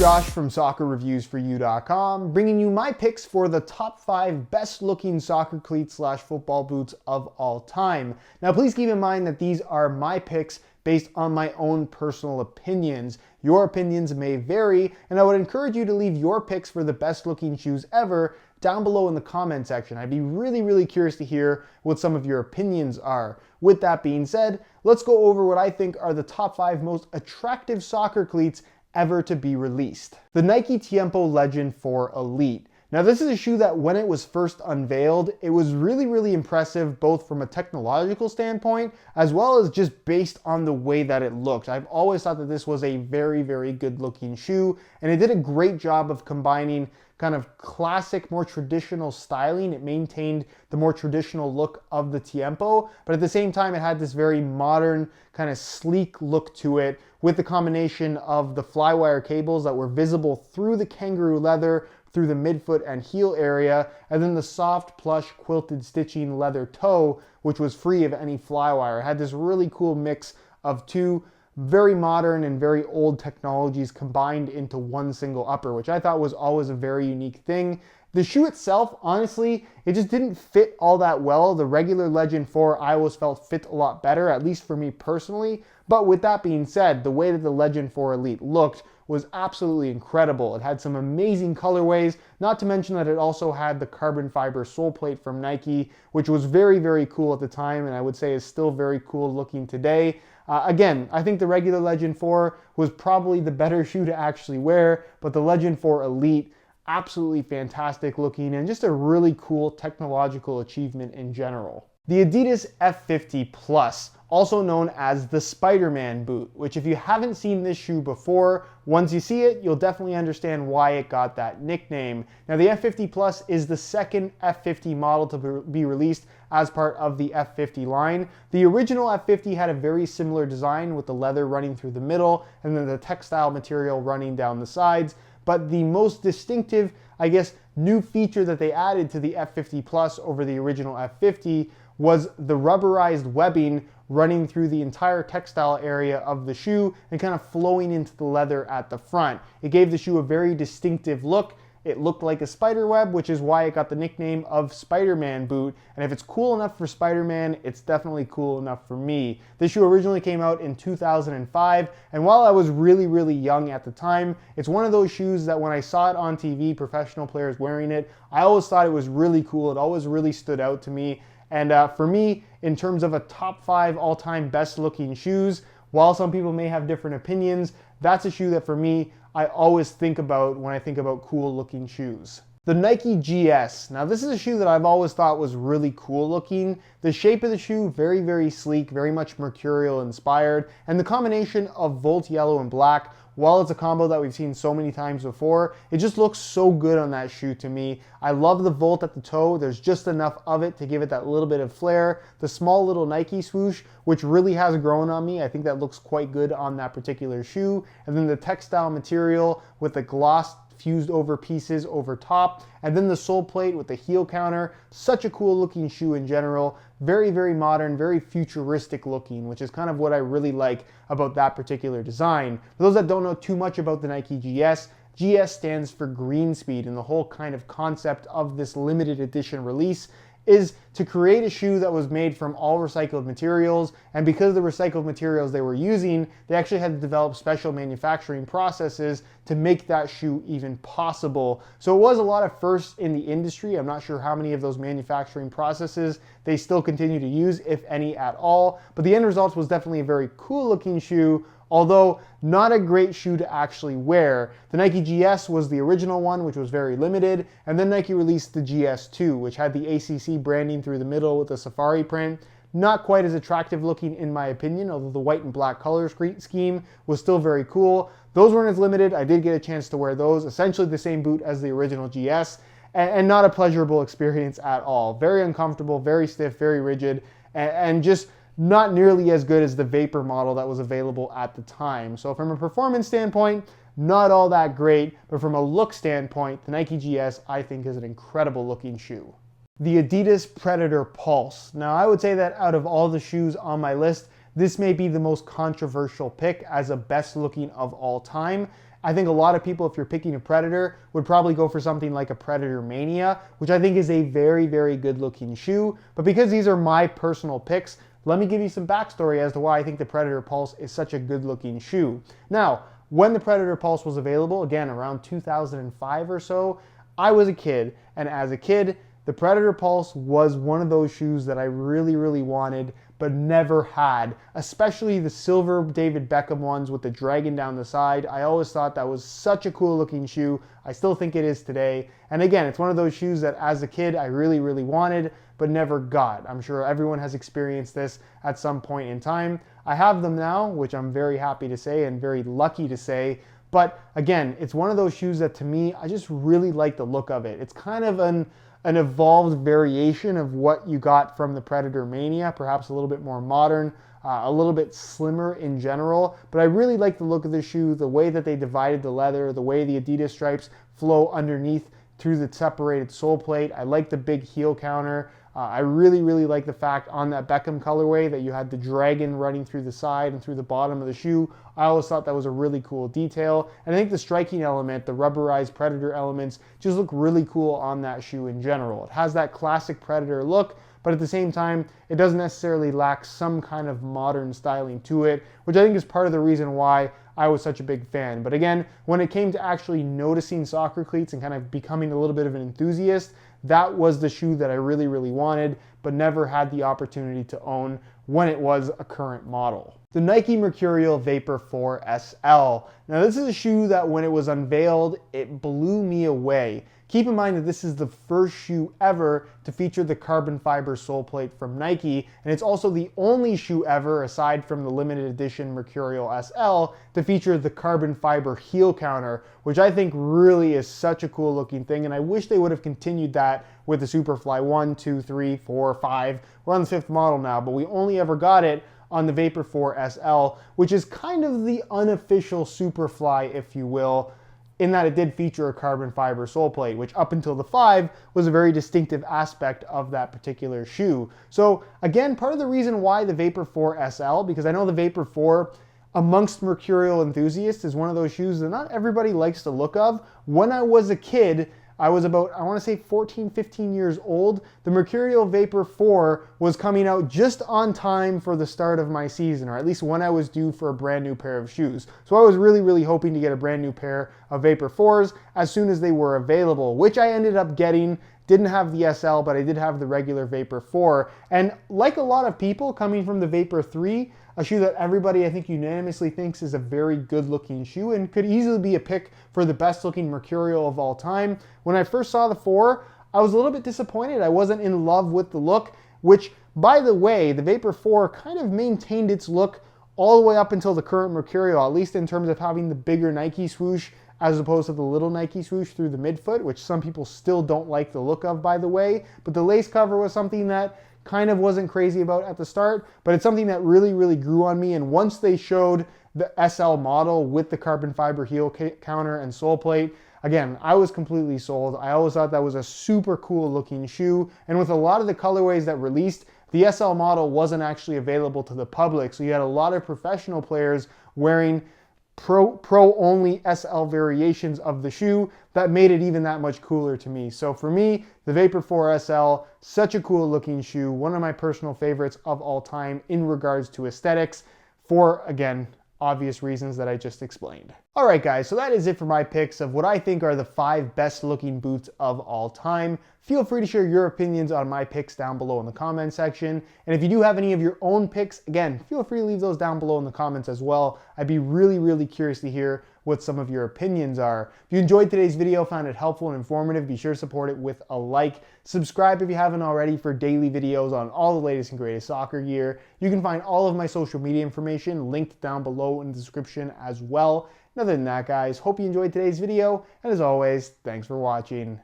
Josh from soccerreviewsforyou.com, bringing you my picks for the top 5 best looking soccer cleats / football boots of all time. Now please keep in mind that these are my picks based on my own personal opinions. Your opinions may vary, and I would encourage you to leave your picks for the best looking shoes ever down below in the comment section. I'd be really curious to hear what some of your opinions are. With that being said, let's go over what I think are the top 5 most attractive soccer cleats ever to be released. The Nike TIEMPO Legend 4 Elite. Now this is a shoe that when it was first unveiled, it was really impressive, both from a technological standpoint, as well as just based on the way that it looked. I've always thought that this was a very good looking shoe, and it did a great job of combining kind of classic, more traditional styling. It maintained the more traditional look of the TIEMPO, but at the same time, it had this very modern, kind of sleek look to it, with the combination of the flywire cables that were visible through the kangaroo leather, through the midfoot and heel area, and then the soft, plush, quilted stitching leather toe, which was free of any flywire. It had this really cool mix of two very modern and very old technologies combined into one single upper, which I thought was always a very unique thing. The shoe itself, honestly, it just didn't fit all that well. The regular Legend 4 I always felt fit a lot better, at least for me personally. But with that being said, the way that the Legend 4 Elite looked was absolutely incredible. It had some amazing colorways, not to mention that it also had the carbon fiber sole plate from Nike, which was very cool at the time, and I would say is still very cool looking today. Again, I think the regular Legend 4 was probably the better shoe to actually wear, but the Legend 4 Elite, absolutely fantastic looking and just a really cool technological achievement in general. The Adidas F50 Plus, also known as the Spider-Man boot, which if you haven't seen this shoe before, once you see it, you'll definitely understand why it got that nickname. Now the F50 Plus is the second F50 model to be released as part of the F50 line. The original F50 had a very similar design with the leather running through the middle and then the textile material running down the sides. But the most distinctive, I guess, new feature that they added to the F50 Plus over the original F50 was the rubberized webbing running through the entire textile area of the shoe and kind of flowing into the leather at the front. It gave the shoe a very distinctive look. It looked like a spider web, which is why it got the nickname of Spider-Man boot. And if it's cool enough for Spider-Man, it's definitely cool enough for me. This shoe originally came out in 2005, and while I was really young at the time, it's one of those shoes that when I saw it on TV, professional players wearing it, I always thought it was really cool. It always really stood out to me. And for me, in terms of a top 5 all-time best looking shoes, while some people may have different opinions, that's a shoe that for me, I always think about when I think about cool looking shoes. The Nike GS. Now this is a shoe that I've always thought was really cool looking. The shape of the shoe, very sleek, very much Mercurial inspired, and the combination of Volt yellow and black, while it's a combo that we've seen so many times before, it just looks so good on that shoe to me. I love the Volt at the toe. There's just enough of it to give it that little bit of flair. The small little Nike swoosh, which really has grown on me. I think that looks quite good on that particular shoe. And then the textile material with the gloss fused over pieces over top, and then the sole plate with the heel counter. Such a cool looking shoe in general. Very modern, very futuristic looking, which is kind of what I really like about that particular design. For those that don't know too much about the Nike GS, GS stands for green speed, and the whole kind of concept of this limited edition release is to create a shoe that was made from all recycled materials, and because of the recycled materials they were using, they actually had to develop special manufacturing processes to make that shoe even possible. So it was a lot of firsts in the industry. I'm not sure how many of those manufacturing processes they still continue to use, if any at all, but the end result was definitely a very cool looking shoe, although not a great shoe to actually wear. The Nike GS was the original one, which was very limited, and then Nike released the GS2, which had the ACC branding through the middle with the safari print. Not quite as attractive looking in my opinion, although the white and black color scheme was still very cool. Those weren't as limited. I did get a chance to wear those. Essentially the same boot as the original GS, and not a pleasurable experience at all. Very uncomfortable, very stiff, very rigid, and just not nearly as good as the Vapor model that was available at the time. So from a performance standpoint, not all that great, but from a look standpoint, the Nike GS I think is an incredible looking shoe. The Adidas Predator Pulse. Now I would say that out of all the shoes on my list, this may be the most controversial pick as a best looking of all time. I think a lot of people, if you're picking a Predator, would probably go for something like a Predator Mania, which I think is a very, very good looking shoe. But because these are my personal picks, let me give you some backstory as to why I think the Predator Pulse is such a good looking shoe. Now, when the Predator Pulse was available, again, around 2005 or so, I was a kid, and as a kid, the Predator Pulse was one of those shoes that I really, really wanted, but never had, especially the silver David Beckham ones with the dragon down the side. I always thought that was such a cool looking shoe. I still think it is today. And again, it's one of those shoes that as a kid, I really, really wanted, but never got. I'm sure everyone has experienced this at some point in time. I have them now, which I'm very happy to say and very lucky to say. But again, it's one of those shoes that to me, I just really like the look of it. It's kind of an evolved variation of what you got from the Predator Mania, perhaps a little bit more modern, a little bit slimmer in general. But I really like the look of the shoe, the way that they divided the leather, the way the Adidas stripes flow underneath through the separated sole plate. I like the big heel counter. I really, really like the fact on that Beckham colorway that you had the dragon running through the side and through the bottom of the shoe. I always thought that was a really cool detail. And I think the striking element, the rubberized Predator elements, just look really cool on that shoe in general. It has that classic Predator look, but at the same time, it doesn't necessarily lack some kind of modern styling to it, which I think is part of the reason why I was such a big fan. But again, when it came to actually noticing soccer cleats and kind of becoming a little bit of an enthusiast, that was the shoe that I really, really wanted, but never had the opportunity to own when it was a current model. The Nike Mercurial Vapor 4 SL. Now this is a shoe that when it was unveiled, it blew me away. Keep in mind that this is the first shoe ever to feature the carbon fiber sole plate from Nike, and it's also the only shoe ever, aside from the limited edition Mercurial SL, to feature the carbon fiber heel counter, which I think really is such a cool looking thing, and I wish they would have continued that with the Superfly 1, 2, 3, 4, 5. We're on the 5th model now, but we only ever got it on the Vapor 4 SL, which is kind of the unofficial Superfly, if you will, in that it did feature a carbon fiber sole plate, which up until the 5 was a very distinctive aspect of that particular shoe. So again, part of the reason why the Vapor 4 SL, because I know the Vapor 4 amongst Mercurial enthusiasts is one of those shoes that not everybody likes the look of. When I was a kid, I was about, I want to say 14, 15 years old. The Mercurial Vapor 4 was coming out just on time for the start of my season, or at least when I was due for a brand new pair of shoes. So I was really, really hoping to get a brand new pair of Vapor 4s as soon as they were available, which I ended up getting. Didn't have the SL, but I did have the regular Vapor 4. And like a lot of people coming from the Vapor 3, a shoe that everybody I think unanimously thinks is a very good looking shoe and could easily be a pick for the best looking Mercurial of all time. When I first saw the 4, I was a little bit disappointed. I wasn't in love with the look, which by the way, the Vapor 4 kind of maintained its look all the way up until the current Mercurial, at least in terms of having the bigger Nike swoosh as opposed to the little Nike swoosh through the midfoot, which some people still don't like the look of, by the way. But the lace cover was something that kind of wasn't crazy about at the start, but it's something that really, really grew on me. And once they showed the SL model with the carbon fiber heel counter and sole plate, again, I was completely sold. I always thought that was a super cool looking shoe. And with a lot of the colorways that released, the SL model wasn't actually available to the public. So you had a lot of professional players wearing pro only SL variations of the shoe that made it even that much cooler to me. So for me, the Vapor 4 SL, such a cool looking shoe, one of my personal favorites of all time in regards to aesthetics for, again, obvious reasons that I just explained. All right, guys, so that is it for my picks of what I think are the 5 best looking boots of all time. Feel free to share your opinions on my picks down below in the comment section. And if you do have any of your own picks, again, feel free to leave those down below in the comments as well. I'd be really, really curious to hear what some of your opinions are. If you enjoyed today's video, found it helpful and informative, be sure to support it with a like. Subscribe if you haven't already for daily videos on all the latest and greatest soccer gear. You can find all of my social media information linked down below in the description as well. And other than that, guys, hope you enjoyed today's video. And as always, thanks for watching.